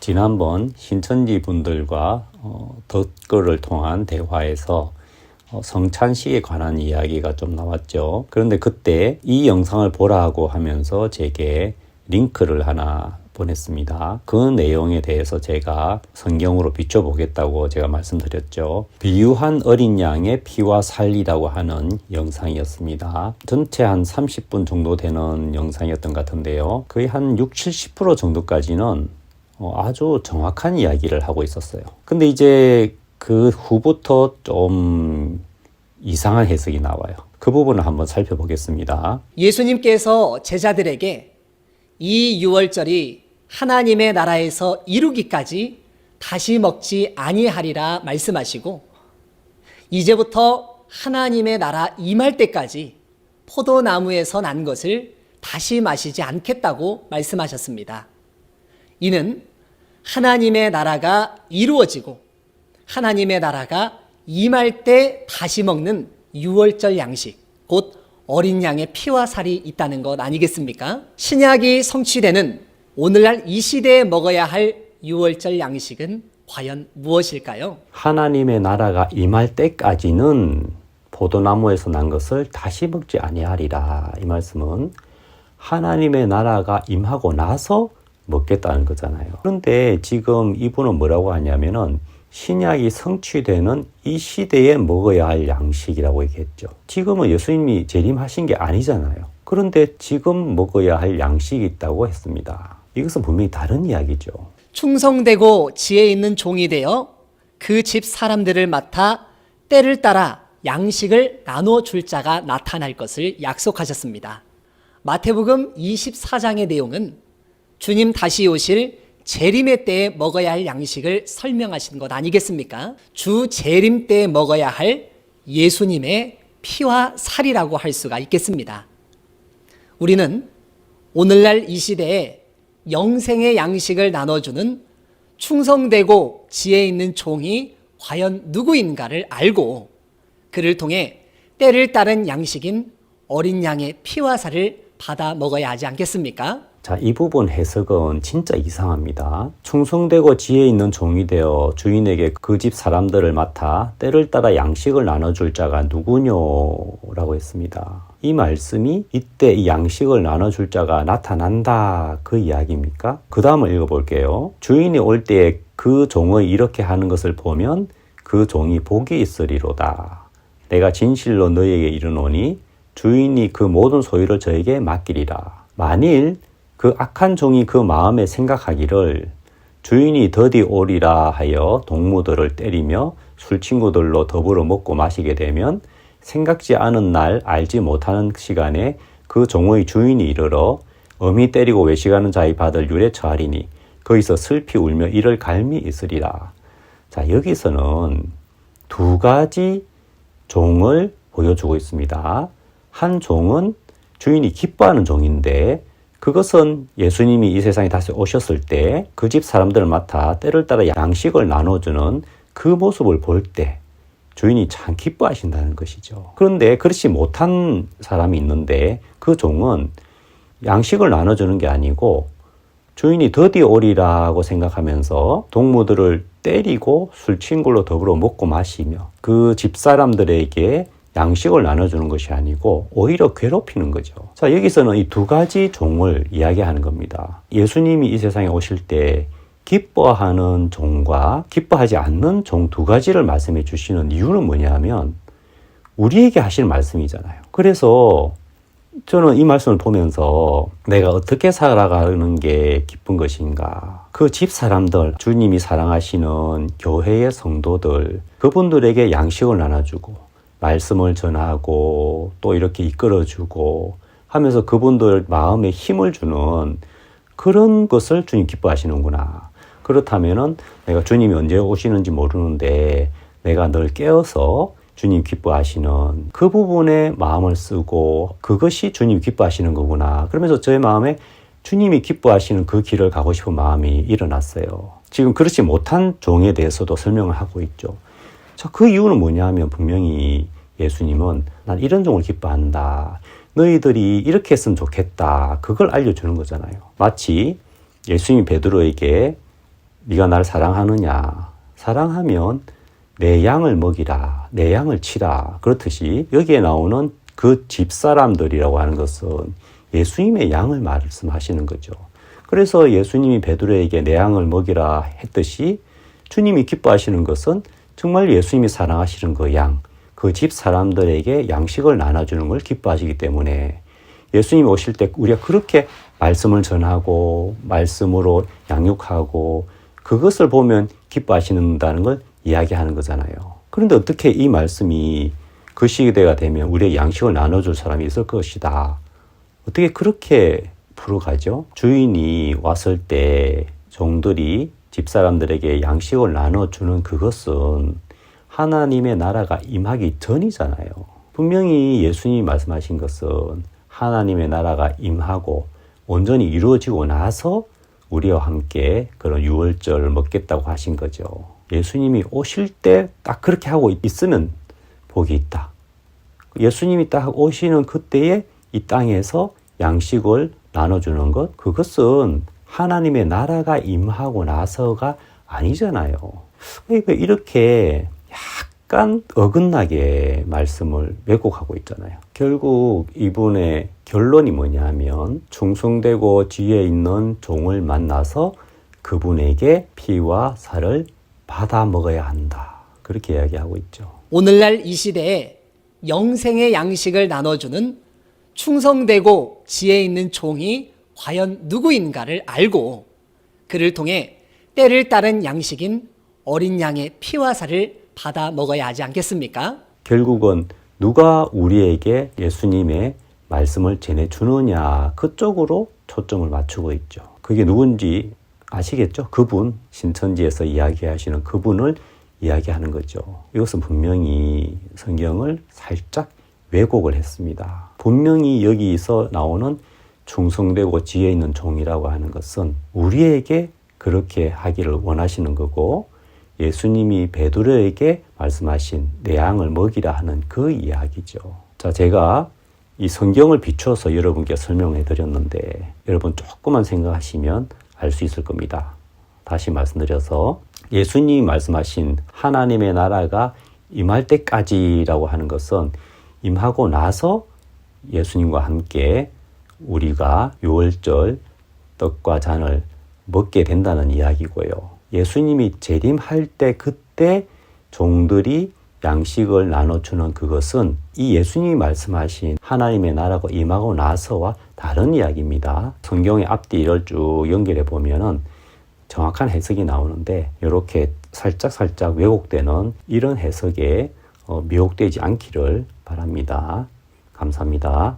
지난번 신천지 분들과 댓글을 통한 대화에서 성찬식에 관한 이야기가 좀 나왔죠. 그런데 그때 이 영상을 보라고 하면서 제게 링크를 하나 보냈습니다. 그 내용에 대해서 제가 성경으로 비춰보겠다고 제가 말씀드렸죠. 비유한 어린 양의 피와 살이라고 하는 영상이었습니다. 전체 한 30분 정도 되는 영상이었던 것 같은데요. 거의 한 60-70% 정도까지는 아주 정확한 이야기를 하고 있었어요. 근데 이제 그 후부터 좀 이상한 해석이 나와요. 그 부분을 한번 살펴보겠습니다. 예수님께서 제자들에게 이 유월절이 하나님의 나라에서 이루기까지 다시 먹지 아니하리라 말씀하시고, 이제부터 하나님의 나라 임할 때까지 포도나무에서 난 것을 다시 마시지 않겠다고 말씀하셨습니다. 이는 하나님의 나라가 이루어지고 하나님의 나라가 임할 때 다시 먹는 유월절 양식, 곧 어린 양의 피와 살이 있다는 것 아니겠습니까? 신약이 성취되는 오늘날 이 시대에 먹어야 할 유월절 양식은 과연 무엇일까요? 하나님의 나라가 임할 때까지는 포도나무에서 난 것을 다시 먹지 아니하리라. 이 말씀은 하나님의 나라가 임하고 나서 먹겠다는 거잖아요. 그런데 지금 이분은 뭐라고 하냐면은 신약이 성취되는 이 시대에 먹어야 할 양식이라고 얘기했죠. 지금은 예수님이 재림하신 게 아니잖아요. 그런데 지금 먹어야 할 양식이 있다고 했습니다. 이것은 분명히 다른 이야기죠. 충성되고 지혜 있는 종이 되어 그 집 사람들을 맡아 때를 따라 양식을 나눠줄 자가 나타날 것을 약속하셨습니다. 마태복음 24장의 내용은 주님 다시 오실 재림의 때에 먹어야 할 양식을 설명하신 것 아니겠습니까? 주 재림 때에 먹어야 할 예수님의 피와 살이라고 할 수가 있겠습니다. 우리는 오늘날 이 시대에 영생의 양식을 나눠주는 충성되고 지혜 있는 종이 과연 누구인가를 알고 그를 통해 때를 따른 양식인 어린 양의 피와 살을 받아 먹어야 하지 않겠습니까? 자, 이 부분 해석은 진짜 이상합니다. 충성되고 지혜 있는 종이 되어 주인에게 그 집 사람들을 맡아 때를 따라 양식을 나눠줄 자가 누구뇨라고 했습니다. 이 말씀이 이때 이 양식을 나눠줄 자가 나타난다 그 이야기입니까? 그 다음을 읽어볼게요. 주인이 올 때에 그 종의 이렇게 하는 것을 보면 그 종이 복이 있으리로다. 내가 진실로 너희에게 이르노니 주인이 그 모든 소유를 저에게 맡기리라. 만일 그 악한 종이 그 마음에 생각하기를 주인이 더디 오리라 하여 동무들을 때리며 술친구들로 더불어 먹고 마시게 되면 생각지 않은 날 알지 못하는 시간에 그 종의 주인이 이르러 엄히 때리고 외식하는 자의 밭을 유래 처하리니 거기서 슬피 울며 이를 갈미 있으리라. 자, 여기서는 두 가지 종을 보여주고 있습니다. 한 종은 주인이 기뻐하는 종인데 그것은 예수님이 이 세상에 다시 오셨을 때 그 집 사람들을 맡아 때를 따라 양식을 나눠주는 그 모습을 볼 때 주인이 참 기뻐하신다는 것이죠. 그런데 그렇지 못한 사람이 있는데 그 종은 양식을 나눠주는 게 아니고 주인이 더디 오리라고 생각하면서 동무들을 때리고 술친구로 더불어 먹고 마시며 그 집사람들에게 양식을 나눠주는 것이 아니고 오히려 괴롭히는 거죠. 자, 여기서는 이 두 가지 종을 이야기하는 겁니다. 예수님이 이 세상에 오실 때 기뻐하는 종과 기뻐하지 않는 종 두 가지를 말씀해 주시는 이유는 뭐냐면 우리에게 하실 말씀이잖아요. 그래서 저는 이 말씀을 보면서 내가 어떻게 살아가는 게 기쁜 것인가, 그 집 사람들, 주님이 사랑하시는 교회의 성도들, 그분들에게 양식을 나눠주고 말씀을 전하고 또 이렇게 이끌어주고 하면서 그분들 마음에 힘을 주는 그런 것을 주님 기뻐하시는구나. 그렇다면은 내가 주님이 언제 오시는지 모르는데 내가 늘 깨어서 주님 기뻐하시는 그 부분에 마음을 쓰고 그것이 주님 기뻐하시는 거구나. 그러면서 저의 마음에 주님이 기뻐하시는 그 길을 가고 싶은 마음이 일어났어요. 지금 그렇지 못한 종에 대해서도 설명을 하고 있죠. 자, 그 이유는 뭐냐 하면 분명히 예수님은 난 이런 종을 기뻐한다. 너희들이 이렇게 했으면 좋겠다. 그걸 알려주는 거잖아요. 마치 예수님이 베드로에게 네가 나를 사랑하느냐? 사랑하면 내 양을 먹이라, 내 양을 치라. 그렇듯이 여기에 나오는 그 집사람들이라고 하는 것은 예수님의 양을 말씀하시는 거죠. 그래서 예수님이 베드로에게 내 양을 먹이라 했듯이 주님이 기뻐하시는 것은 정말 예수님이 사랑하시는 그 양, 그 집 사람들에게 양식을 나눠주는 걸 기뻐하시기 때문에 예수님이 오실 때 우리가 그렇게 말씀을 전하고 말씀으로 양육하고 그것을 보면 기뻐하신다는 걸 이야기하는 거잖아요. 그런데 어떻게 이 말씀이 그 시대가 되면 우리의 양식을 나눠줄 사람이 있을 것이다. 어떻게 그렇게 풀어가죠? 주인이 왔을 때 종들이 집사람들에게 양식을 나눠주는 그것은 하나님의 나라가 임하기 전이잖아요. 분명히 예수님이 말씀하신 것은 하나님의 나라가 임하고 온전히 이루어지고 나서 우리와 함께 그런 유월절을 먹겠다고 하신 거죠. 예수님이 오실 때 딱 그렇게 하고 있으면 복이 있다. 예수님이 딱 오시는 그때에 이 땅에서 양식을 나눠주는 것, 그것은 하나님의 나라가 임하고 나서가 아니잖아요. 그러니까 이렇게 약간 어긋나게 말씀을 왜곡하고 있잖아요. 결국 이분의 결론이 뭐냐면 충성되고 지혜 있는 종을 만나서 그분에게 피와 살을 받아 먹어야 한다. 그렇게 이야기하고 있죠. 오늘날 이 시대에 영생의 양식을 나눠주는 충성되고 지혜 있는 종이 과연 누구인가를 알고 그를 통해 때를 따른 양식인 어린 양의 피와 살을 받아 먹어야 하지 않겠습니까? 결국은 누가 우리에게 예수님의 말씀을 전해주느냐 그쪽으로 초점을 맞추고 있죠. 그게 누군지 아시겠죠? 그분, 신천지에서 이야기하시는 그분을 이야기하는 거죠. 이것은 분명히 성경을 살짝 왜곡을 했습니다. 분명히 여기서 나오는 충성되고 지혜 있는 종이라고 하는 것은 우리에게 그렇게 하기를 원하시는 거고 예수님이 베드로에게 말씀하신 내 양을 먹이라 하는 그 이야기죠. 자, 제가 이 성경을 비춰서 여러분께 설명해 드렸는데 여러분 조금만 생각하시면 알 수 있을 겁니다. 다시 말씀드려서 예수님이 말씀하신 하나님의 나라가 임할 때까지라고 하는 것은 임하고 나서 예수님과 함께 우리가 유월절 떡과 잔을 먹게 된다는 이야기고요. 예수님이 재림할 때 그때 종들이 양식을 나눠주는 그것은 이 예수님이 말씀하신 하나님의 나라가 임하고 나서와 다른 이야기입니다. 성경의 앞뒤 이를 쭉 연결해 보면은 정확한 해석이 나오는데 이렇게 살짝 왜곡되는 이런 해석에 미혹되지 않기를 바랍니다. 감사합니다.